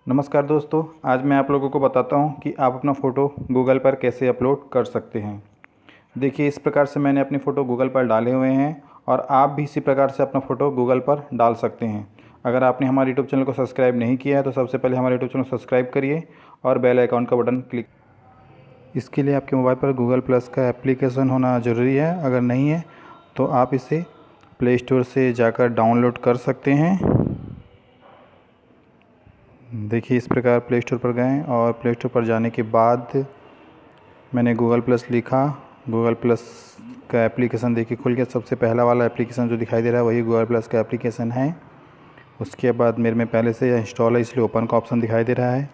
नमस्कार दोस्तों, आज मैं आप लोगों को बताता हूं कि आप अपना फ़ोटो गूगल पर कैसे अपलोड कर सकते हैं। देखिए, इस प्रकार से मैंने अपनी फ़ोटो गूगल पर डाले हुए हैं और आप भी इसी प्रकार से अपना फ़ोटो गूगल पर डाल सकते हैं। अगर आपने हमारे यूट्यूब चैनल को सब्सक्राइब नहीं किया है तो सबसे पहले हमारे यूट्यूब चैनल को सब्सक्राइब करिए और बेल आइकॉन का बटन क्लिक। इसके लिए आपके मोबाइल पर गूगल प्लस का एप्लीकेशन होना ज़रूरी है। अगर नहीं है तो आप इसे प्ले स्टोर से जाकर डाउनलोड कर सकते हैं। देखिए, इस प्रकार प्ले स्टोर पर गए और प्ले स्टोर पर जाने के बाद मैंने गूगल प्लस लिखा। गूगल प्लस का एप्लीकेशन देखिए खुल गया। सबसे पहला वाला एप्लीकेशन जो दिखाई दे रहा है वही गूगल प्लस का एप्लीकेशन है। उसके बाद मेरे में पहले से इंस्टॉल है, इसलिए ओपन का ऑप्शन दिखाई दे रहा है,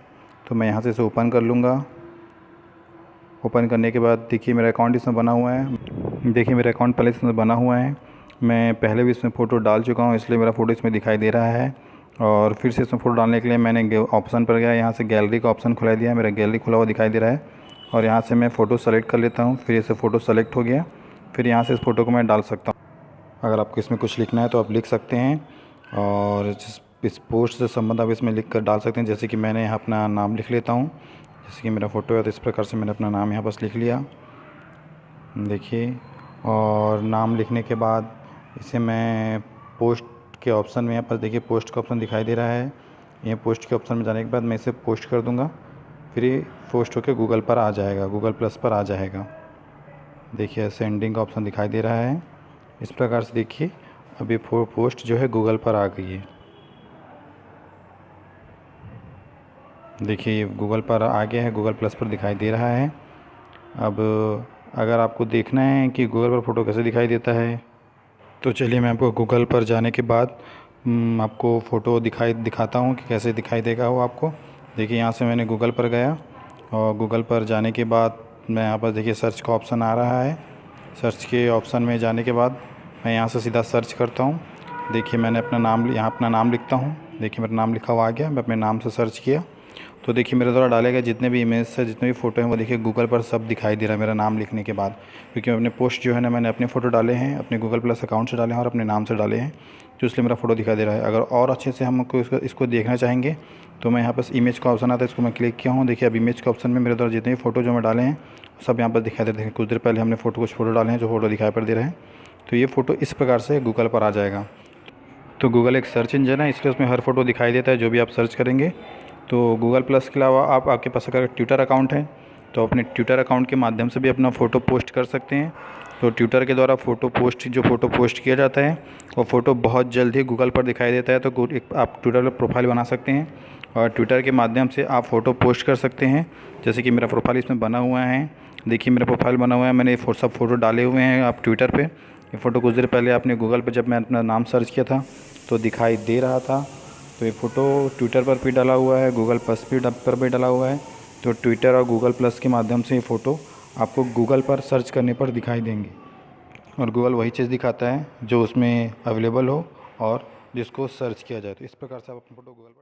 तो मैं यहाँ से इसे ओपन कर लूँगा। ओपन करने के बाद देखिए मेरा अकाउंट इसमें बना हुआ है। देखिए मेरा अकाउंट पहले इसमें बना हुआ है। मैं पहले भी इसमें फ़ोटो डाल चुका हूँ, इसलिए मेरा फ़ोटो इसमें दिखाई दे रहा है। और फिर से इसमें फ़ोटो डालने के लिए मैंने ऑप्शन पर गया, यहाँ से गैलरी का ऑप्शन खुला दिया। मेरा गैलरी खुला हुआ दिखाई दे रहा है और यहाँ से मैं फ़ोटो सेलेक्ट कर लेता हूँ। फिर इसे फ़ोटो सेलेक्ट हो गया। फिर यहाँ से इस फ़ोटो को मैं डाल सकता हूँ। अगर आपको इसमें कुछ लिखना है तो आप लिख सकते हैं और इस पोस्ट से संबंध आप इसमें लिख कर डाल सकते हैं। जैसे कि मैंने यहाँ अपना नाम लिख लेता हूँ। जैसे कि मेरा फ़ोटो है तो इस प्रकार से मैंने अपना नाम यहाँ बस लिख लिया। देखिए, और नाम लिखने के बाद इसे मैं पोस्ट के ऑप्शन में, यहाँ पर देखिए पोस्ट का ऑप्शन दिखाई दे रहा है। ये पोस्ट के ऑप्शन में जाने के बाद मैं इसे पोस्ट कर दूंगा। फिर ये पोस्ट होकर गूगल पर आ जाएगा, गूगल प्लस पर आ जाएगा। देखिए सेंडिंग का ऑप्शन दिखाई दे रहा है। इस प्रकार से देखिए अभी पोस्ट जो है गूगल पर आ गई है। देखिए ये गूगल पर आ गया है, गूगल प्लस पर दिखाई दे रहा है। अब अगर आपको देखना है कि गूगल पर फ़ोटो कैसे दिखाई देता है तो चलिए मैं आपको गूगल पर जाने के बाद आपको फ़ोटो दिखाता हूँ कि कैसे दिखाई देगा वो आपको। देखिए यहाँ से मैंने गूगल पर गया और गूगल पर जाने के बाद मैं यहाँ पर देखिए सर्च का ऑप्शन आ रहा है। सर्च के ऑप्शन में जाने के बाद मैं यहाँ से सीधा सर्च करता हूँ। देखिए मैंने यहाँ अपना नाम लिखता हूँ। देखिए मेरा नाम लिखा हुआ आ गया। मैं अपने नाम से सर्च किया तो देखिए मेरे द्वारा डाले गए जितने भी इमेज है, जितने भी फ़ोटो हैं वो देखिए गूगल पर सब दिखाई दे रहा है मेरा नाम लिखने के बाद। क्योंकि अपने पोस्ट जो है ना, मैंने अपने फ़ोटो डाले हैं, अपने गूगल प्लस अकाउंट से डाले हैं और अपने नाम से डाले हैं, तो इसलिए मेरा फ़ोटो दिखाई दे रहा है। अगर और अच्छे से हमको इसको देखना चाहेंगे तो मैं यहाँ पर इमेज का ऑप्शन आता है, इसको मैं क्लिक किया हूँ। देखिए अब इमेज के ऑप्शन में मेरे द्वारा जितने भी फ़ोटो जो मैं डाले हैं सब यहाँ पर दिखाई दे रहे हैं। कुछ देर पहले हमने कुछ फ़ोटो डाले हैं जो फ़ोटो दिखाई पर दे रहे हैं। तो ये फ़ोटो इस प्रकार से गूगल पर आ जाएगा। तो गूगल एक सर्च इंजन है, इसलिए उसमें हर फ़ोटो दिखाई देता है जो भी आप सर्च करेंगे। तो गूगल प्लस के अलावा आपके पास अगर ट्विटर अकाउंट है तो अपने ट्विटर अकाउंट के माध्यम से भी अपना फ़ोटो पोस्ट कर सकते हैं। तो ट्विटर के द्वारा फ़ोटो पोस्ट किया जाता है वो फ़ोटो बहुत जल्द ही गूगल पर दिखाई देता है। तो आप ट्विटर पर प्रोफाइल बना सकते हैं और ट्विटर के माध्यम से आप फ़ोटो पोस्ट कर सकते हैं। जैसे कि मेरा प्रोफाइल इसमें बना हुआ है। देखिए मेरा प्रोफाइल बना हुआ है, मैंने सब फ़ोटो डाले हुए हैं आप ट्विटर पर। ये फ़ोटो कुछ देर पहले आपने गूगल पर जब मैं अपना नाम सर्च किया था तो दिखाई दे रहा था। तो ये फ़ोटो ट्विटर पर भी डाला हुआ है, गूगल प्लस पर भी डाला हुआ है। तो ट्विटर और गूगल प्लस के माध्यम से ये फ़ोटो आपको गूगल पर सर्च करने पर दिखाई देंगे और गूगल वही चीज़ दिखाता है जो उसमें अवेलेबल हो और जिसको सर्च किया जाए। तो इस प्रकार से आप अपना फ़ोटो गूगल पर